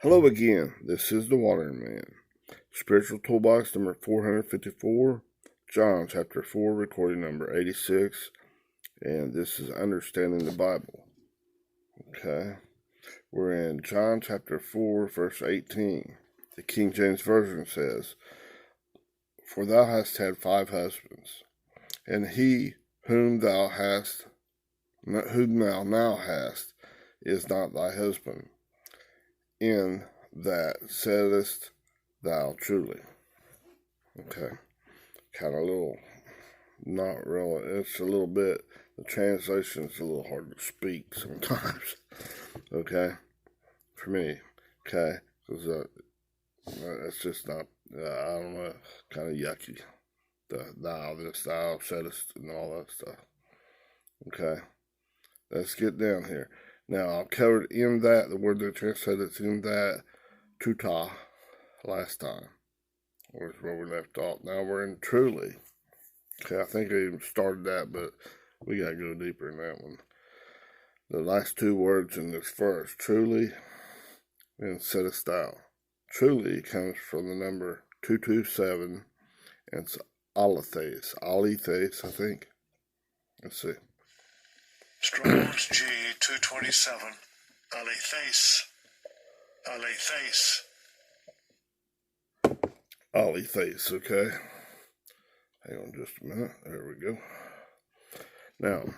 Hello again, this is the Waterman. Spiritual Toolbox number 454, John chapter 4, recording number 86, and this is Understanding the Bible. Okay, we're in John chapter 4, verse 18. The King James Version says, "For thou hast had 5 husbands, and he whom thou now hast, is not thy husband. In that saidest thou truly." Okay, kind of a little, not really, it's a little bit, the translation's a little hard to speak sometimes, okay, for me, okay, because it's just not, I don't know, kind of yucky, thou saidest, and all that stuff, okay, let's get down here. Now, I've covered in that, the word that translated is in that, tuta, last time, was where we left off. Now we're in truly. Okay, I think I even started that, but we got to go deeper in that one. The last 2 words in this verse, truly and saidest thou. Truly comes from the number 227, and it's alethes, I think. Let's see. Strong's G 227. Alethes. Alethes, okay. Hang on just a minute. There we go. Now,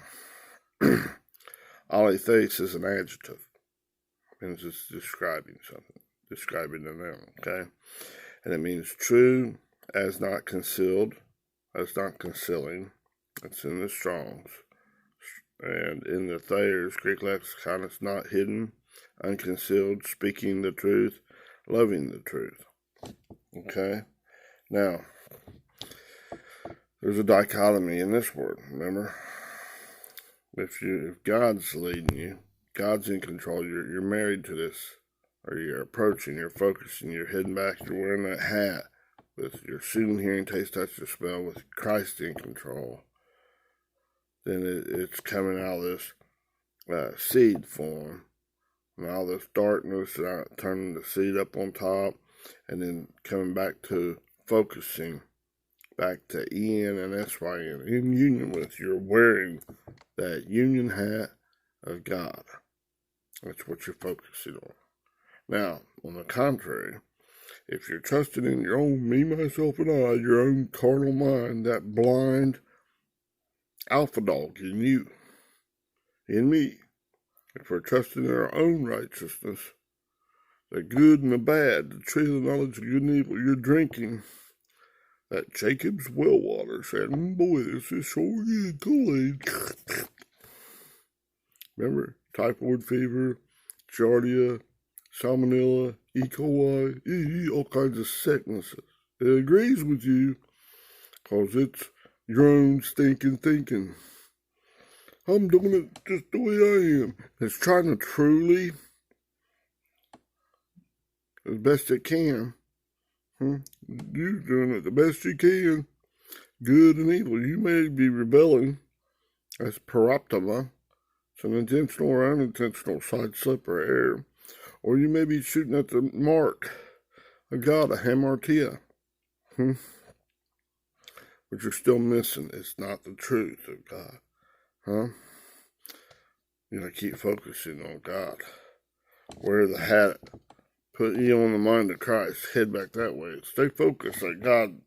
alethes is an adjective. And it's just describing something. Describing a noun, okay? And it means true, as not concealed, as not concealing. It's in the Strong's. And in the Thayer's Greek lexicon, it's not hidden, unconcealed, speaking the truth, loving the truth. Okay? Now, there's a dichotomy in this word, remember? If God's leading you, God's in control, you're married to this, or you're approaching, you're focusing, you're heading back, you're wearing that hat with your seeing, hearing, taste, touch, and smell with Christ in control, then it's coming out of this seed form, and all this darkness, turning the seed up on top, and then coming back to focusing, back to En and Syn, in union with, you're wearing that union hat of God. That's what you're focusing on. Now, on the contrary, if you're trusting in your own me, myself, and I, your own carnal mind, that blind alpha dog in you, in me, if we're trusting in our own righteousness, the good and the bad, the tree of the knowledge of good and evil, you're drinking that Jacob's well water, saying, boy, this is so good, Kool-Aid. Remember, typhoid fever, giardia, salmonella, E. coli, all kinds of sicknesses. It agrees with you, because it's your own stinking thinking. I'm doing it just the way I am. It's trying to truly, as best it can. You're doing it the best you can. Good and evil. You may be rebelling. That's paraptoma. It's an intentional or unintentional side slip or error. Or you may be shooting at the mark of God, a hamartia. But you're still missing. It's not the truth of God. You gotta keep focusing on God. Wear the hat. Put you on the mind of Christ. Head back that way. Stay focused. Let God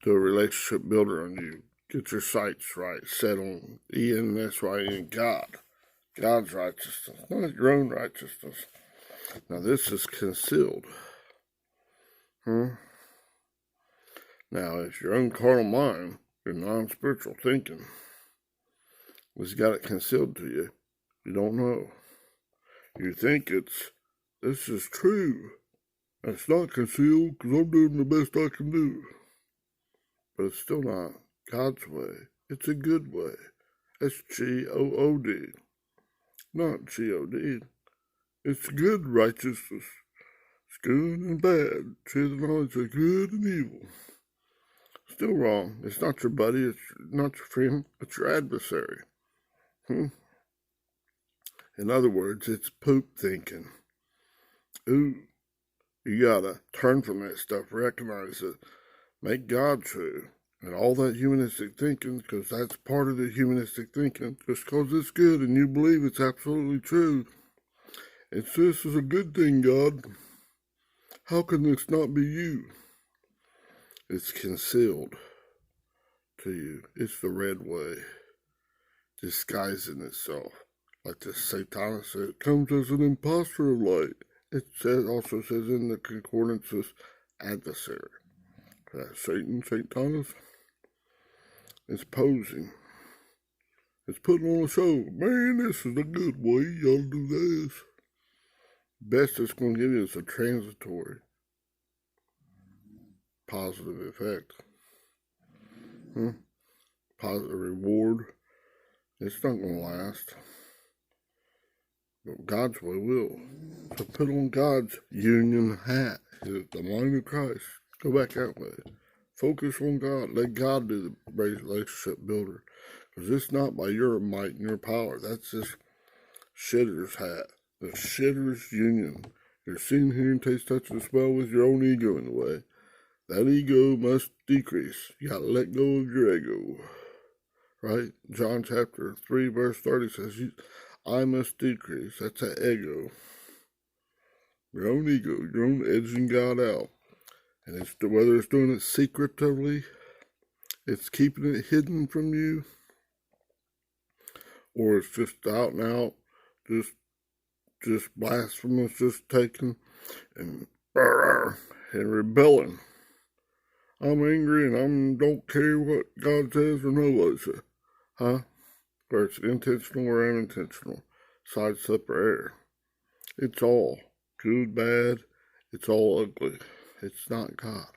do a relationship builder on you. Get your sights right. Set on En and Syn, God. God's righteousness. Not your own righteousness. Now this is concealed. Now, if your own carnal mind, your non-spiritual thinking, has got it concealed to you, you don't know. You think this is true. It's not concealed because I'm doing the best I can do. But it's still not God's way. It's a good way. It's G-O-O-D. Not G-O-D. It's good righteousness. It's good and bad. Tree of the knowledge of good and evil. Still wrong. It's not your buddy. It's not your friend. It's your adversary. In other words, it's poop thinking. Ooh, You gotta turn from that stuff, recognize it, make God true. And all that humanistic thinking, because that's part of the humanistic thinking, just because it's good and you believe it's absolutely true. This is a good thing, God. How can this not be you? It's concealed to you. It's the red way, disguising itself. Like the Satanist said, it comes as an impostor of light. It also says in the concordances, adversary. Satan, Satanist, is posing. It's putting on a show. Man, this is a good way. Y'all do this. Best it's going to give you is a transitory positive effect. Positive reward. It's not going to last. But God's way will. So put on God's union hat. The mind of Christ. Go back that way. Focus on God. Let God do the relationship builder. Because it's not by your might and your power. That's just shitter's hat. The shitter's union. You're seeing, hearing, taste, touch, and smell with your own ego in the way. That ego must decrease. You gotta let go of your ego. Right? John chapter 3 verse 30 says, I must decrease. That's that ego. Your own ego. Your own edging God out. And it's whether it's doing it secretively, it's keeping it hidden from you, or it's just out and out, just blasphemous, just taking and rebelling. I'm angry and I don't care what God says or nobody says. Huh? Whether it's intentional or unintentional. Side slip or error. It's all good, bad. It's all ugly. It's not God.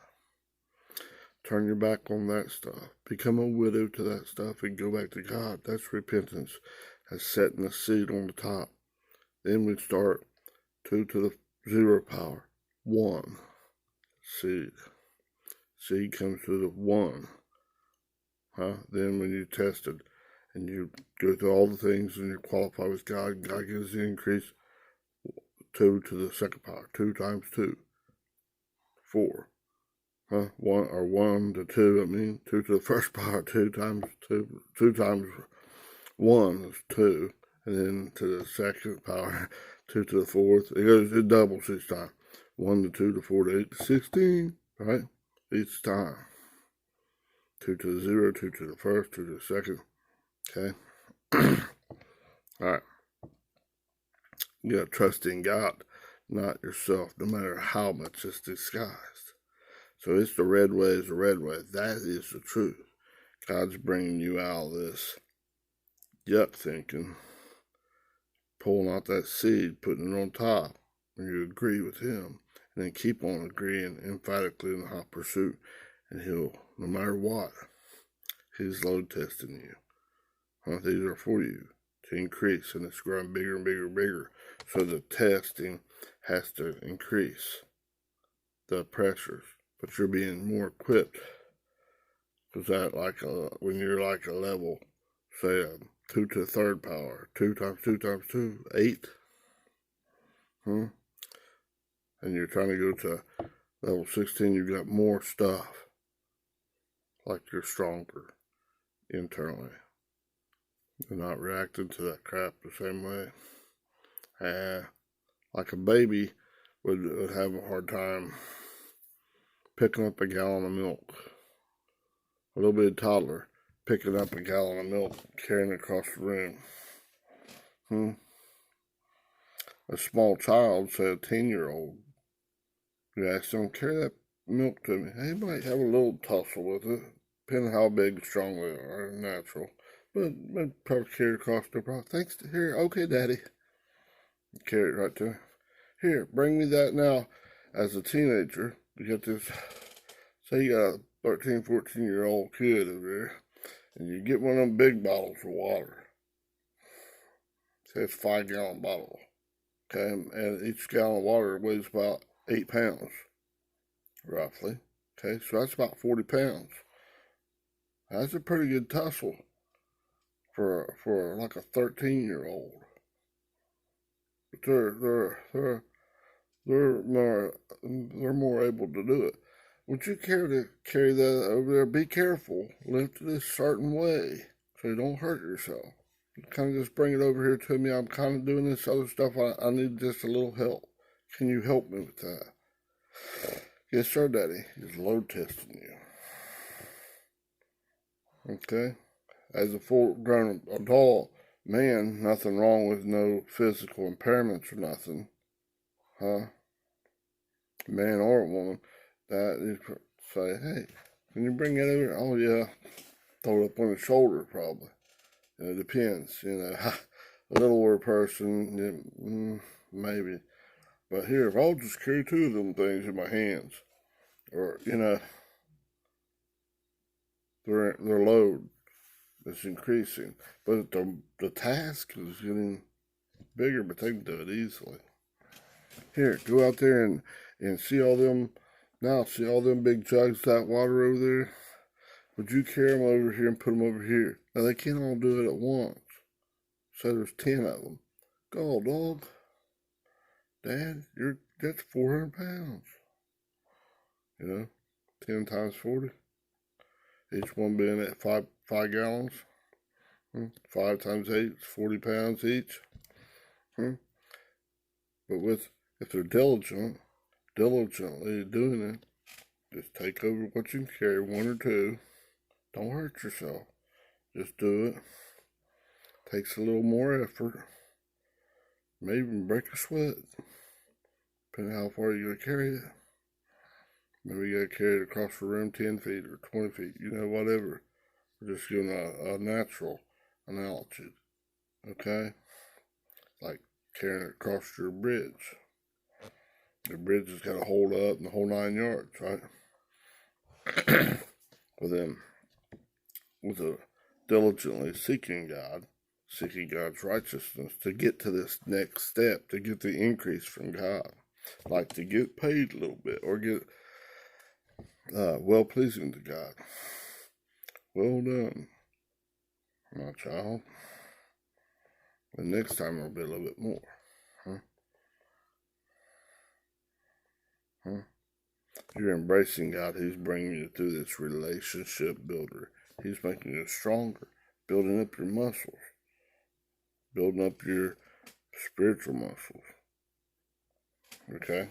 Turn your back on that stuff. Become a widow to that stuff and go back to God. That's repentance. That's setting the seed on the top. Then we start 2 to the 0 power. 1. Seed. Seed comes to the 1. Then when you test it and you go through all the things and you qualify with God, God gives the increase. 2 to the second power. 2 times 2. 4. 1 to 2, I mean, 2 to the first power, 2 times 1 is 2, and then to the second power, 2 to the fourth, it doubles each time, 1 to 2 to 4 to 8 to 16, right, each time, 2 to the 0, 2 to the first, 2 to the second, okay, alright, you gotta trust in God, not yourself, no matter how much it's disguised. So it's the red way is the red way. That is the truth. God's bringing you out of this yuck thinking, pulling out that seed, putting it on top, and you agree with Him. And then keep on agreeing emphatically in the hot pursuit. And He'll, no matter what, He's load testing you. These are for you to increase, and it's growing bigger and bigger and bigger. So the testing has to increase the pressures. But you're being more equipped. Because that, when you're like a level, say 2 to the third power, 2 times 2 times 2, 8. And you're trying to go to level 16, you've got more stuff. Like you're stronger internally. You're not reacting to that crap the same way. Like a baby would have a hard time picking up a gallon of milk. A little bit of toddler picking up a gallon of milk, carrying it across the room. A small child, say a 10-year-old, you ask them, carry that milk to me. They might have a little tussle with it, depending on how big and strong they are, natural. But they'd probably carry it across no problem. Thanks to here, okay, Daddy. Carry it right to him. Here, bring me that now. As a teenager, you get this, say you got a 13, 14-year-old kid over there, and you get one of them big bottles of water. Say it's a 5-gallon bottle. Okay, and each gallon of water weighs about 8 pounds, roughly. Okay, so that's about 40 pounds. That's a pretty good tussle for like a 13-year-old. But they're more able to do it. Would you care to carry that over there? Be careful. Lift it a certain way so you don't hurt yourself. Kind of just bring it over here to me. I'm kind of doing this other stuff. I need just a little help. Can you help me with that? Yes, sir, Daddy. He's load testing you. Okay? As a full-grown adult man, nothing wrong with no physical impairments or nothing. Huh? Man or a woman. That is say, hey, can you bring that over? Oh, yeah. Throw it up on the shoulder, probably. It depends, a littler person, maybe. But here, if I'll just carry two of them things in my hands, or, their load is increasing. But the task is getting bigger, but they can do it easily. Here, go out there and see all them big jugs of that water over there? Would you carry them over here and put them over here? Now, they can't all do it at once. So there's 10 of them. Go, dog. Dad, that's 400 pounds. 10 times 40. Each one being at 5 gallons. 5 times 8 is 40 pounds each. But if they're diligently doing it, just take over what you can carry, 1 or 2. Don't hurt yourself. Just do it. Takes a little more effort. Maybe even break a sweat. Depending on how far you're going to carry it. Maybe you got to carry it across the room 10 feet or 20 feet. Whatever. We're just giving a natural analogy. Okay? Like carrying it across your bridge. The bridge has got to hold up in the whole 9 yards, right? With a diligently seeking God's righteousness to get to this next step, to get the increase from God, like to get paid a little bit or get well-pleasing to God. Well done, my child. The next time it'll be a little bit more. You're embracing God. He's bringing you through this relationship builder. He's making you stronger, building up your muscles, building up your spiritual muscles. Okay?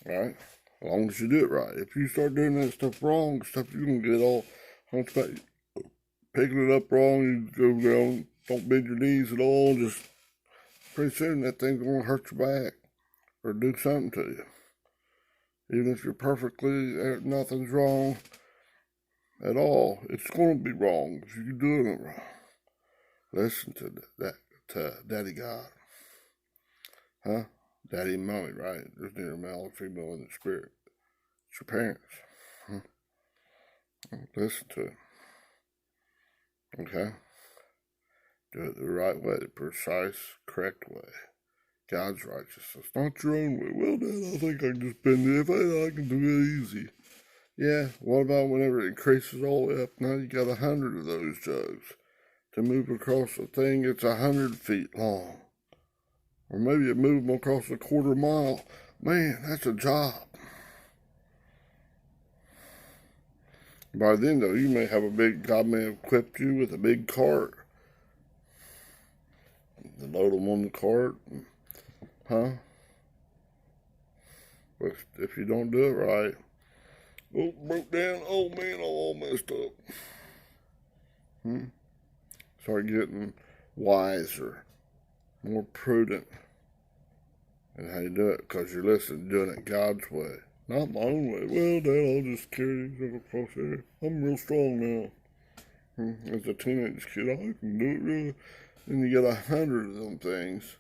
All right? As long as you do it right. If you start doing that stuff wrong, stuff you're going to get all hunchback, picking it up wrong, you go down, don't bend your knees at all, just pretty soon that thing's going to hurt your back or do something to you. Even if you're nothing's wrong at all, it's going to be wrong if you're doing it wrong. Listen to Daddy God. Huh? Daddy and Mommy, right? There's neither male or female in the spirit. It's your parents. Listen to it. Okay? Do it the right way, the precise, correct way. God's righteousness, not your own way. Well, Dad, I think I can just bend it. If I can do it easy. Yeah, what about whenever it increases all the way up? Now you got 100 of those jugs to move across a thing that's 100 feet long. Or maybe you move them across a quarter mile. Man, that's a job. By then, though, you may have God may have equipped you with a big cart. To load them on the cart. Huh? But if you don't do it right, broke down, oh man, I'm all messed up. Start getting wiser, more prudent in how you do it, because you're doing it God's way, not my own way. Well, Dad, I'll just carry these across there. I'm real strong now. As a teenage kid, I can do it really. Then you got 100 of them things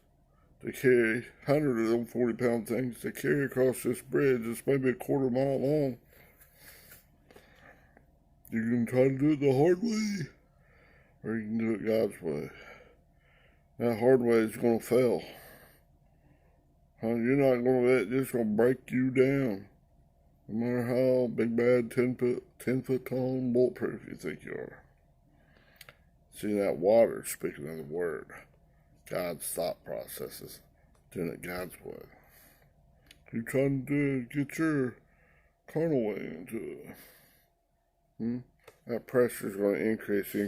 to carry, 100 of them 40-pound things to carry across this bridge that's maybe a quarter mile long. You can try to do it the hard way, or you can do it God's way. That hard way is going to fail. You're not going to let it, it's going to break you down. No matter how big, bad, 10 foot tall, bulletproof you think you are. See that water, speaking of the word, God's thought processes, doing it God's way. You're trying to get your carnal way into it. That pressure is going to increase. So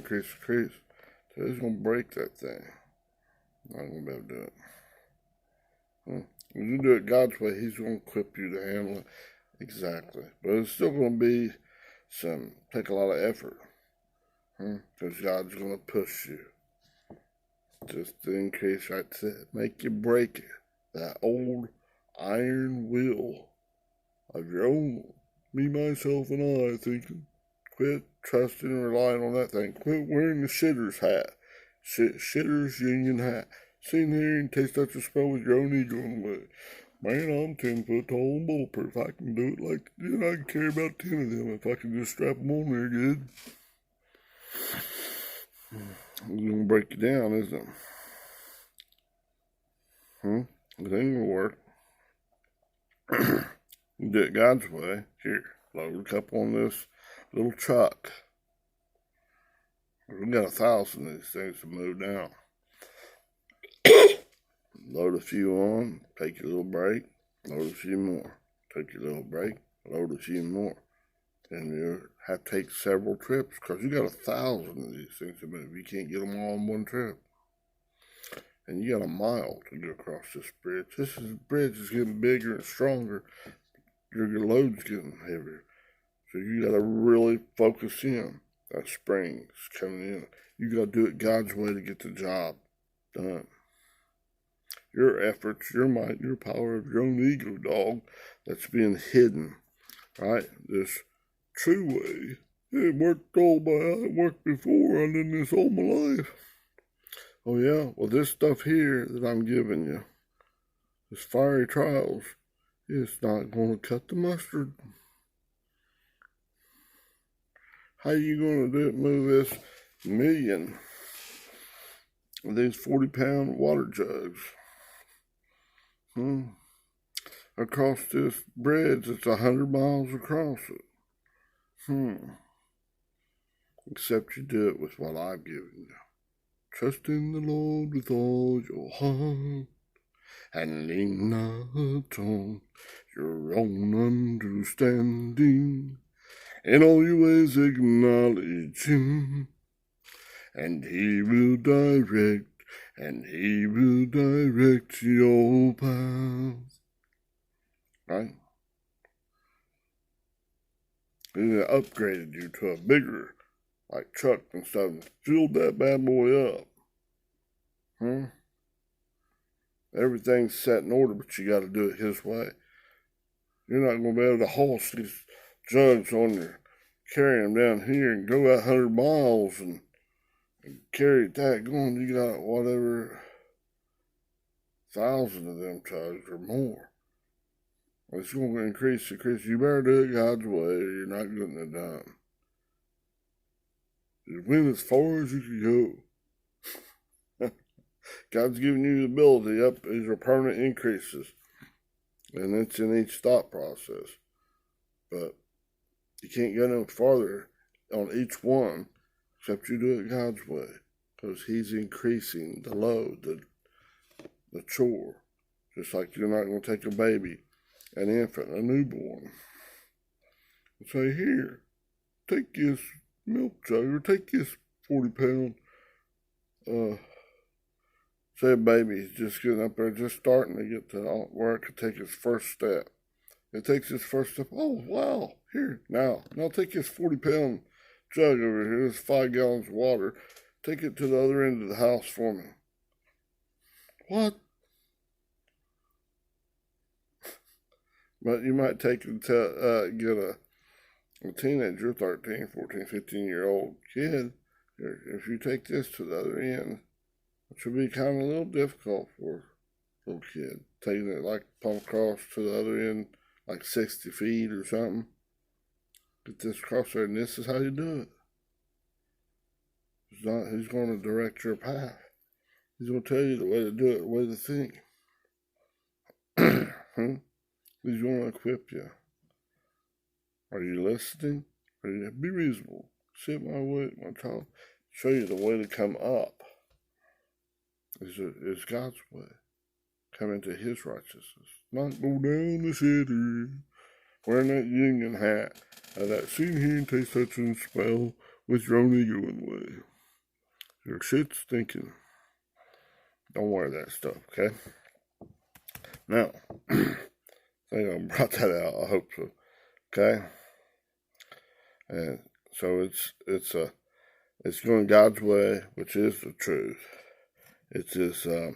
it's going to break that thing. Not going to be able to do it. When you do it God's way, He's going to equip you to handle it exactly. But it's still going to be take a lot of effort. Because God's going to push you. Just to increase, right, to make you break that old iron will of your own, me, myself, and I thinking. Quit trusting and relying on that thing. Quit wearing the shitter's hat. Shitter's union hat. Sitting here and taste out your spell with your own ego in the way. Man, I'm 10 foot tall and bulletproof. I can do it like, I can carry about 10 of them if I can just strap them on there good. It's going to break you down, isn't it? It ain't going to work. You do it God's way. Here, load a couple on this little truck. We got 1,000 of these things to move down. Load a few on, take your little break, load a few more. Take your little break, load a few more. And you have to take several trips because you got 1,000 of these things to move. You can't get them all in one trip. And you got a mile to go across this bridge. This bridge is getting bigger and stronger. Your load's getting heavier. So you got to really focus in. That spring's coming in. You got to do it God's way to get the job done. Your efforts, your might, your power of your own ego, dog, that's being hidden, right? This true way. It worked all by how it worked before. I've done this all my life. Oh yeah, well this stuff here that I'm giving you, this fiery trials, it's not going to cut the mustard. How you going to do it? Move this million of these 40-pound water jugs across this bridge that's 100 miles across it. Except you do it with what I've given you. Trust in the Lord with all your heart, and lean not on your own understanding. In all your ways acknowledge Him, and He will direct your path. Right? He upgraded you to a bigger, like truck and stuff, and filled that bad boy up. Everything's set in order, but you got to do it His way. You're not going to be able to haul these jugs on your, carry them down here and go out 100 miles and carry that going. You got whatever 1,000 of them jugs or more. It's going to increase. You better do it God's way or you're not getting it done. You win as far as you can go. God's giving you the ability. Up is your permanent increases. And it's in each thought process. But you can't go no farther on each one except you do it God's way. Because He's increasing the load, the chore. Just like you're not going to take a baby, an infant, a newborn, and say, here, take this milk jug or take this 40-pound, say a baby's just getting up there, just starting to get to where it could take its first step. It takes its first step. Oh, wow. Here, now take this 40-pound jug over here. This 5 gallons of water. Take it to the other end of the house for me. What? But you might take it to get a teenager, 13, 14, 15-year-old kid. If you take this to the other end, which would be kind of a little difficult for a little kid. Taking it like pump across to the other end, like 60 feet or something. Get this across there, and this is how you do it. He's going to direct your path. He's going to tell you the way to do it, the way to think. He's going to equip you. Are you listening? Be reasonable. Sit my way, my child. Show you the way to come up. Is God's way. come into his righteousness. Not go down the city wearing that union hat, that seen, hear, and taste, touch, and smell with your own ego in the way. Your shit's stinking. Don't wear that stuff, okay? Now, I think I brought that out. I hope so. Okay? And so it's going God's way, which is the truth. It's this right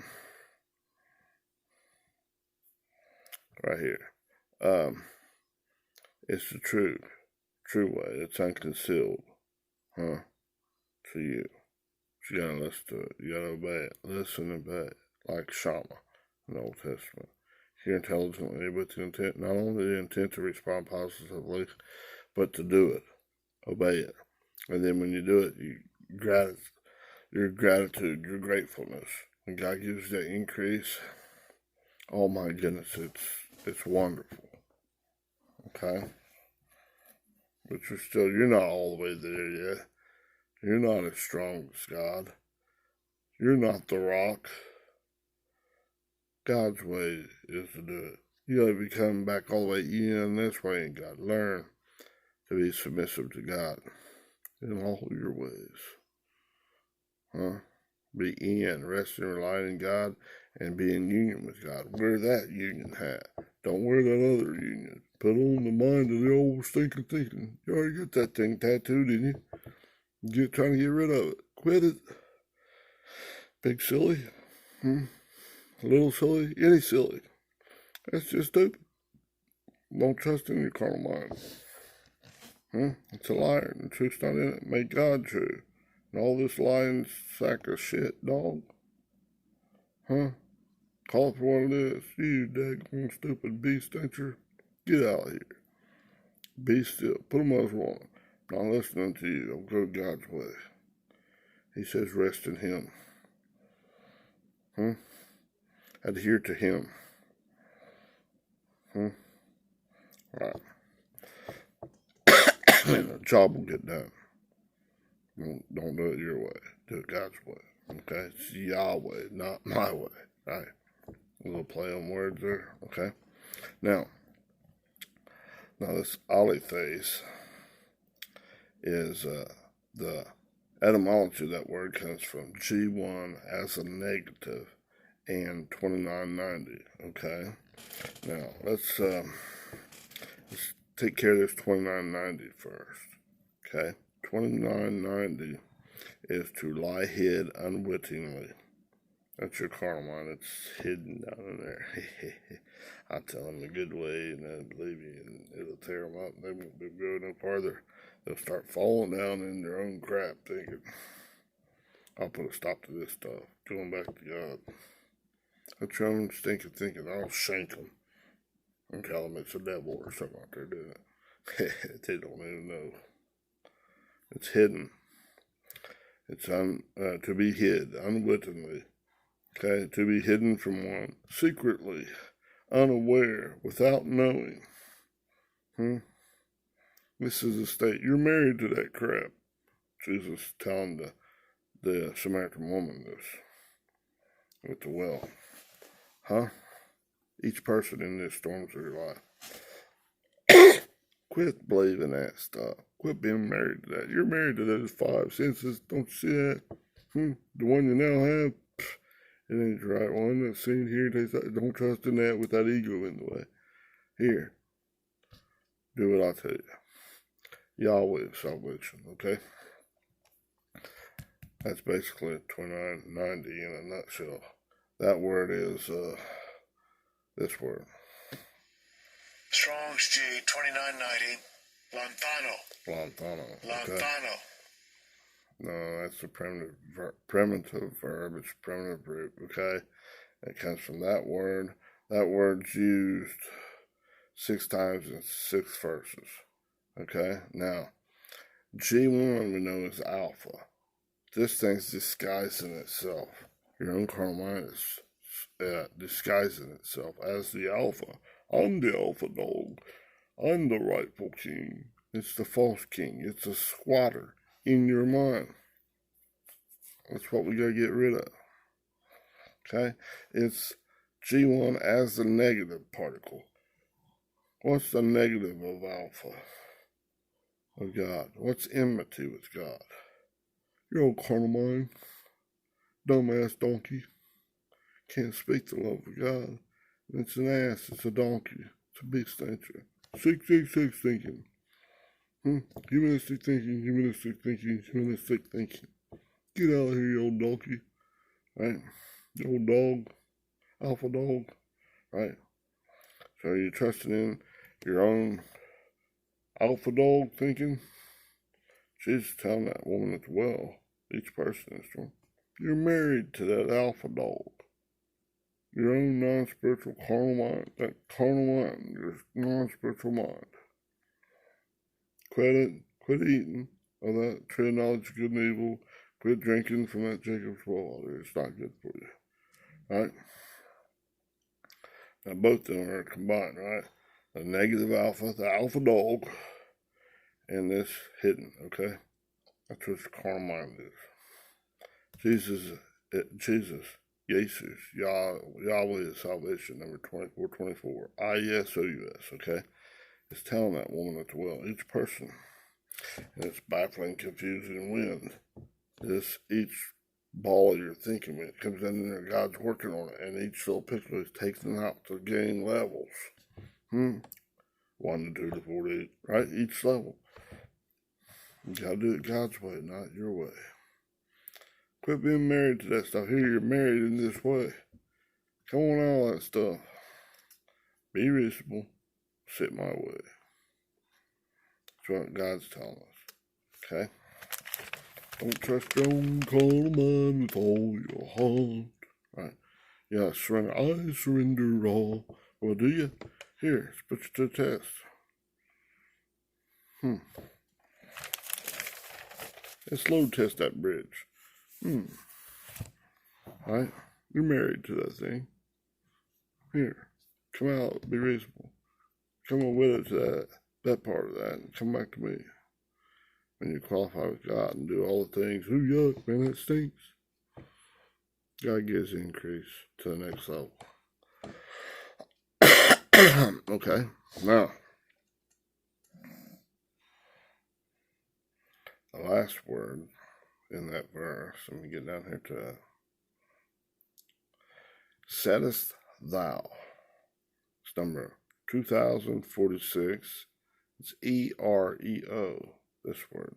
here. It's the true way. It's unconcealed, to you. So you gotta listen to it. You gotta obey it. Listen and obey it, like Shammah in the Old Testament. Hear intelligently with the intent, not only the intent to respond positively, but to do it. Obey it. And then when you do it, your gratitude, your gratefulness. When God gives you that increase, oh my goodness, it's wonderful. Okay? But you're not all the way there yet. You're not as strong as God. You're not the rock. God's way is to do it. You gotta become back all the way in this way in God. Learn to be submissive to God in all your ways. Be in, rest and rely in God, and be in union with God. Wear that union hat. Don't wear that other union. Put on the mind of the old stinking thinking. You already got that thing tattooed, didn't you? You're trying to get rid of it. Quit it. Big silly. Little silly. Any silly. That's just stupid. Don't trust in your carnal mind. It's a liar. The truth's not in it. Make God true. And all this lying sack of shit, dog. Call it for what it is. You daggone stupid beast, ain't you? Get out of here. Be still. Put a muzzle on. Not listening to you. Don't go God's way. He says rest in Him. Adhere to Him. Right. And the job will get done. Don't do it your way. Do it God's way. Okay? It's Yahweh, not my way. Right? A little play on words there. Okay? Now this Aletheis is the etymology of that word comes from G1 as a negative and 2990. Okay? Now let's take care of this 2990 first. Okay? 2990 is to lie hid unwittingly. That's your carnal mind. It's hidden down in there. I tell them the good way, and they'll believe you, and it'll tear them up. They won't go no farther. They'll start falling down in their own crap, thinking, I'll put a stop to this stuff. Going back to God. That's your own stinking thinking. I'll shank them and tell them it's a devil or something like they're doing it. They don't even know. It's hidden. It's to be hid unwittingly. Okay, to be hidden from one, secretly, unaware, without knowing. This is a state. You're married to that crap. Jesus telling the Samaritan woman this with the well. Each person in this storms their life. Quit believing that stuff. Quit being married to that. You're married to those five senses. Don't you see that? The one you now have, it ain't the right one. That's seen here. Don't trust in that with that ego in the way. Here. Do what I tell you. Yahweh is salvation, okay? That's basically 2990 in a nutshell. That word is this word. Strong's G 2990. Lanthano. Okay. Lanthano. No, that's a primitive verb. It's a primitive root, okay? It comes from that word. That word's used 6 times in 6 verses, okay? Now, G1 we know is alpha. This thing's disguising itself. Your own carnal mind is disguising itself as the alpha. I'm the alpha dog. I'm the rightful king. It's the false king. It's a squatter in your mind. That's what we gotta get rid of. Okay? It's G1 as the negative particle. What's the negative of alpha? Of God. What's enmity with God? Your old carnal mind. Dumbass donkey. Can't speak the love of God. It's an ass. It's a donkey. It's a big stencher. 666 thinking. Humanistic thinking. Humanistic thinking. Humanistic thinking. Get out of here, you old donkey. Right? You old dog. Alpha dog. Right? So you're trusting in your own alpha dog thinking? Jesus telling that woman at the well, each person is wrong. You're married to that alpha dog. Your own non-spiritual carnal mind, that carnal mind, your non-spiritual mind. Quit eating of that tree of knowledge of good and evil. Quit drinking from that Jacob's well water. It's not good for you. Right? Now both of them are combined, right? The negative alpha, the alpha dog, and this hidden, okay? That's what your carnal mind is. Jesus, Yahweh is salvation, number 2424. IESOUS, okay? It's telling that woman at the well, each person, and it's baffling, confusing wind. Each ball you're thinking, when it comes in there, God's working on it, and each little pixel is taking out to gain levels. 1 to 2 to 48, right? Each level. You gotta do it God's way, not your way. Quit being married to that stuff. Here you're married in this way. Come on out of that stuff. Be reasonable. Sit my way. That's what God's telling us. Okay? Don't trust your own carnal mind with all your heart. Right? Yeah, surrender. I surrender all. Well, do you? Here, let's put you to the test. Let's load test that bridge. Right? You're married to that thing. Here, come out, be reasonable. Come on with it to that part of that, and come back to me. When you qualify with God and do all the things, ooh, yuck, man, that stinks. God gives increase to the next level. Okay, now, the last word in that verse, let me get down here to saidest thou. It's number 2046. It's EREO, this word.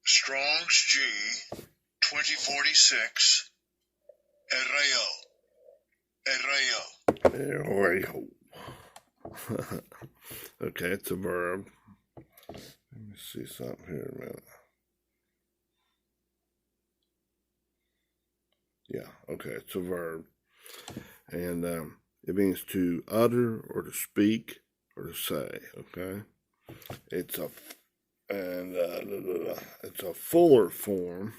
Strong's G 2046. Ereo. Okay, it's a verb. Let me see something here a minute. Yeah, okay, it's a verb. And it means to utter or to speak or to say, okay? It's a fuller form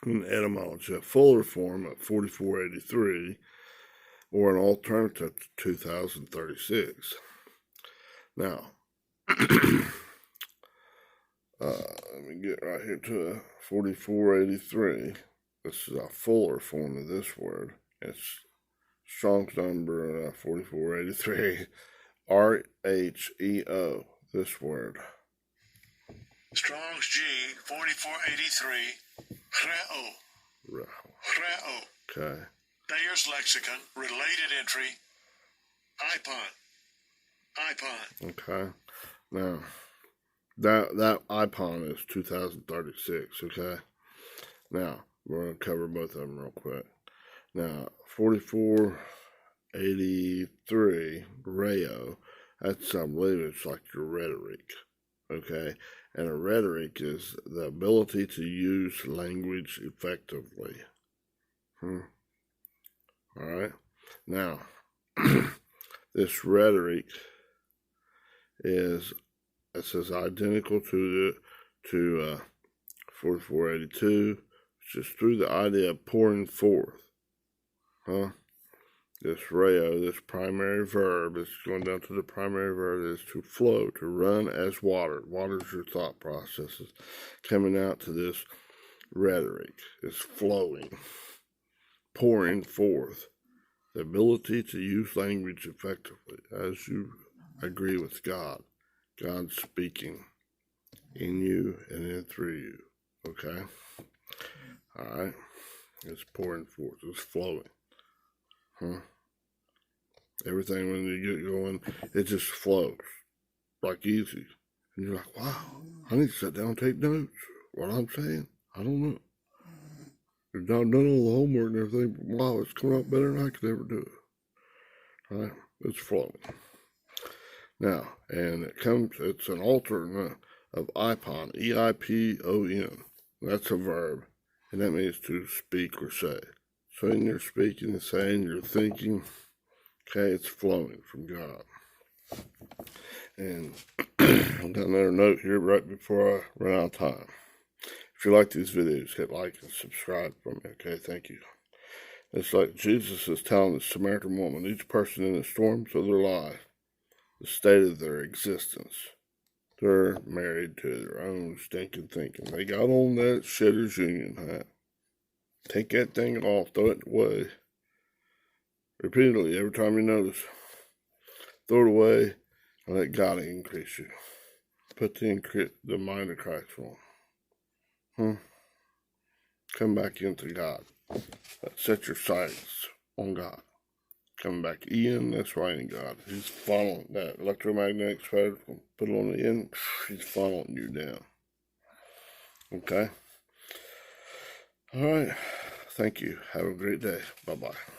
in etymology, a fuller form of 4483, or an alternative to 2036. Now, let me get right here to 4483. This is a fuller form of this word. It's Strong's number 4483. RHEO, this word. Strong's G 4483. Reo. Okay. Thayer's Lexicon. Related entry. IPON. Okay. Now, that IPON is 2036, okay? Now, we're going to cover both of them real quick. Now, 4483, Reo, that's, I believe it's like your rhetoric, okay? And a rhetoric is the ability to use language effectively. All right? Now, this rhetoric is, it says identical to 4482, just through the idea of pouring forth. This reo, this primary verb, is going down to the primary verb, is to flow, to run as water. Water's your thought processes. Coming out to this rhetoric. It's flowing. pouring forth the ability to use language effectively as you agree with God. God's speaking in you and in through you. Okay? All right? It's pouring forth. It's flowing. Everything when you get going, it just flows. Like easy. And you're like, wow, I need to sit down and take notes. What I'm saying? I don't know. I've done all the homework and everything, but wow, it's coming out better than I could ever do it. All right? It's flowing. Now, and it's an alternate of Eipon, E-I-P-O-N. That's a verb, and that means to speak or say. So in your speaking and saying, you're thinking, okay, it's flowing from God. And I've got another note here right before I run out of time. If you like these videos, hit like and subscribe for me, okay? Thank you. It's like Jesus is telling the Samaritan woman, each person in the storms of their life, the state of their existence. They're married to their own stinking thinking. They got on that shitter's union hat. Take that thing off, throw it away. Repeatedly, every time you notice. Throw it away and let God increase you. Put the mind of Christ on. Come back into God. Set your sights on God. Come back in, that's right in God. He's following that electromagnetic spectrum. Put it on the end, he's following you down. Okay? All right. Thank you. Have a great day. Bye-bye.